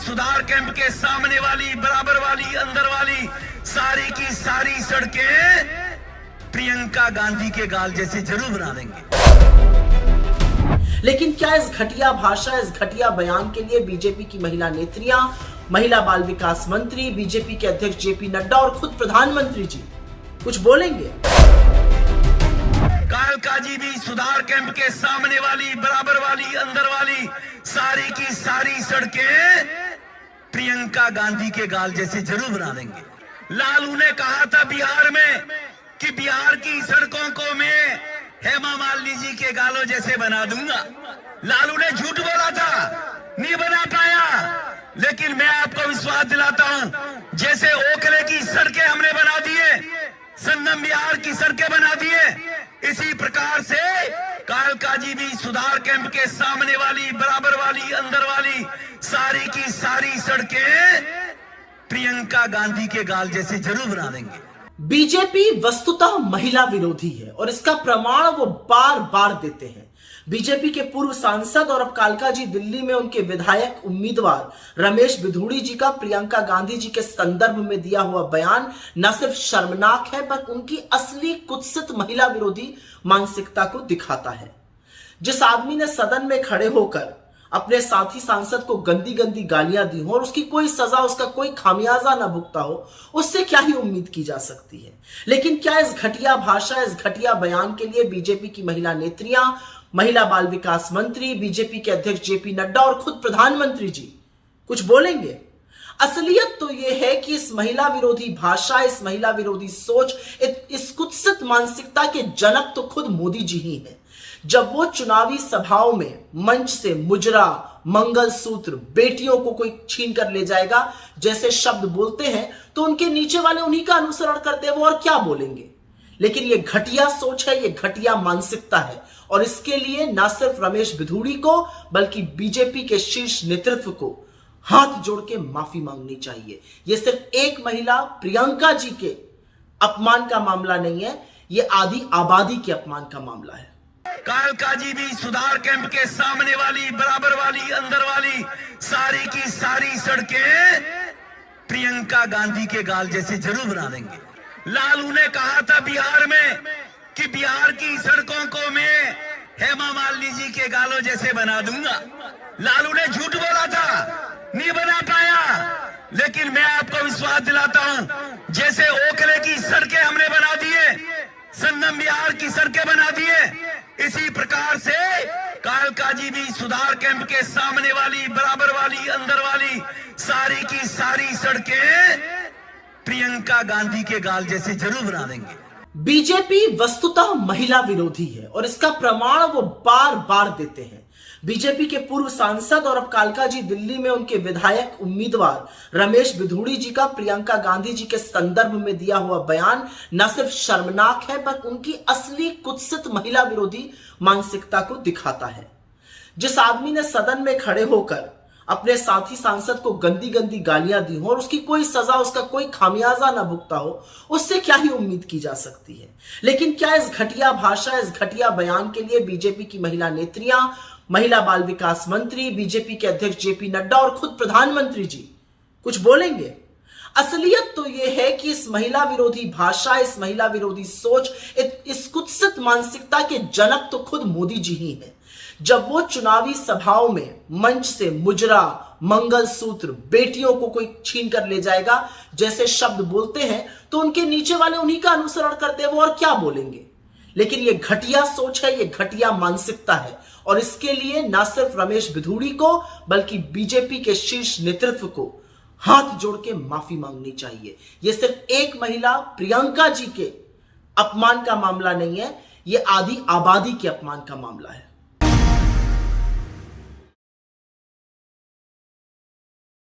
सुधार कैंप के सामने वाली, बराबर वाली, अंदर वाली सारी की सारी सड़कें प्रियंका गांधी के गाल जैसे जरूर बना देंगे। लेकिन क्या इस घटिया भाषा, इस घटिया बयान के लिए बीजेपी की महिला नेत्रियां, महिला बाल विकास मंत्री, बीजेपी के अध्यक्ष जेपी नड्डा और खुद प्रधानमंत्री जी कुछ बोलेंगे? कालका जी भी सुधार कैंप के सामने वाली, बराबर वाली, अंदर वाली सारी की सारी सड़कें प्रियंका गांधी के गाल जैसे जरूर बना देंगे। लालू ने कहा था बिहार में कि बिहार की सड़कों को मैं हेमा मालिनी जी के गालों जैसे बना दूंगा। लालू ने झूठ बोला था, नहीं बना पाया, लेकिन मैं आपको विश्वास दिलाता हूं, जैसे ओखले की सड़कें हमने बना दिए, संगम बिहार की सड़कें बना दिए, इसी प्रकार से कालका जी भी सुधार कैंप के सामने वाली, बराबर वाली, अंदर वाली सारी की सारी सड़कें प्रियंका गांधी के गाल जैसे जरूर बना देंगे। बीजेपी वस्तुतः महिला विरोधी है और इसका प्रमाण वो बार बार देते हैं। बीजेपी के पूर्व सांसद और अब कालका जी दिल्ली में उनके विधायक उम्मीदवार रमेश बिधूड़ी जी का प्रियंका गांधी जी के संदर्भ में दिया हुआ बयान न सिर्फ शर्मनाक है बल्कि उनकी असली कुत्सित महिला विरोधी मानसिकता को दिखाता है। जिस आदमी ने सदन में खड़े होकर अपने साथी सांसद को गंदी गंदी गालियां दी हो और उसकी कोई सजा, उसका कोई खामियाजा ना भुगता हो, उससे क्या ही उम्मीद की जा सकती है। लेकिन क्या इस घटिया भाषा, इस घटिया बयान के लिए बीजेपी की महिला नेत्रियां, महिला बाल विकास मंत्री, बीजेपी के अध्यक्ष जेपी नड्डा और खुद प्रधानमंत्री जी कुछ बोलेंगे? असलियत तो यह है कि इस महिला विरोधी भाषा, इस महिला विरोधी सोच, इस कुत्सित मानसिकता के जनक तो खुद मोदी जी ही हैं। जब वो चुनावी सभाओं में मंच से मुजरा, मंगलसूत्र, बेटियों को कोई छीन कर ले जाएगा जैसे शब्द बोलते हैं, तो उनके नीचे वाले उन्हीं का अनुसरण करते हैं, वो और क्या बोलेंगे। लेकिन ये घटिया सोच है, ये घटिया मानसिकता है और इसके लिए न सिर्फ रमेश बिधूड़ी को बल्कि बीजेपी के शीर्ष नेतृत्व को हाथ जोड़ के माफी मांगनी चाहिए। ये सिर्फ एक महिला प्रियंका जी के अपमान का मामला नहीं है, ये आधी आबादी के अपमान का मामला है। कालका जी भी सुधार कैंप के सामने वाली, बराबर वाली, अंदर वाली सारी की सारी सड़कें प्रियंका गांधी के गाल जैसे जरूर बना देंगे। लालू ने कहा था बिहार में कि बिहार की सड़कों को मैं हेमा मालिनी जी के गालों जैसे बना दूंगा। लालू ने झूठ बोला था, नहीं बना पाया, लेकिन मैं आपको विश्वास दिलाता हूं, जैसे ओखले की सड़कें हमने बना दिए, संगम बिहार की सड़कें बना दिए, इसी प्रकार से कालका जी भी सुधार कैंप के सामने वाली, बराबर वाली, अंदर वाली सारी की सारी सड़कें प्रियंका गांधी के गाल जैसे जरूर बना देंगे। बीजेपी वस्तुतः महिला विरोधी है और इसका प्रमाण वो बार बार देते हैं। बीजेपी के पूर्व सांसद और अब कालका जी दिल्ली में उनके विधायक उम्मीदवार रमेश बिधूड़ी जी का प्रियंका गांधी जी के संदर्भ में दिया हुआ बयान न सिर्फ शर्मनाक है बल्कि उनकी असली कुत्सित महिला विरोधी मानसिकता को दिखाता है। जिस आदमी ने सदन में खड़े होकर अपने साथी सांसद को गंदी गंदी गालियां दी हो और उसकी कोई सजा, उसका कोई खामियाजा ना भुगता हो, उससे क्या ही उम्मीद की जा सकती है। लेकिन क्या इस घटिया भाषा, इस घटिया बयान के लिए बीजेपी की महिला नेत्रियां, महिला बाल विकास मंत्री, बीजेपी के अध्यक्ष जेपी नड्डा और खुद प्रधानमंत्री जी कुछ बोलेंगे? असलियत तो यह है कि इस महिला विरोधी भाषा, इस महिला विरोधी सोच, इस कुत्सित मानसिकता के जनक तो खुद मोदी जी ही हैं। जब वो चुनावी सभाओं में मंच से मुजरा, मंगलसूत्र, बेटियों को कोई छीन कर ले जाएगा जैसे शब्द बोलते हैं, तो उनके नीचे वाले उन्हीं का अनुसरण करते हैं, वो और क्या बोलेंगे। लेकिन ये घटिया सोच है, ये घटिया मानसिकता है और इसके लिए न सिर्फ रमेश बिधूड़ी को बल्कि बीजेपी के शीर्ष नेतृत्व को हाथ जोड़ के माफी मांगनी चाहिए। ये सिर्फ एक महिला प्रियंका जी के अपमान का मामला नहीं है, ये आधी आबादी के अपमान का मामला है।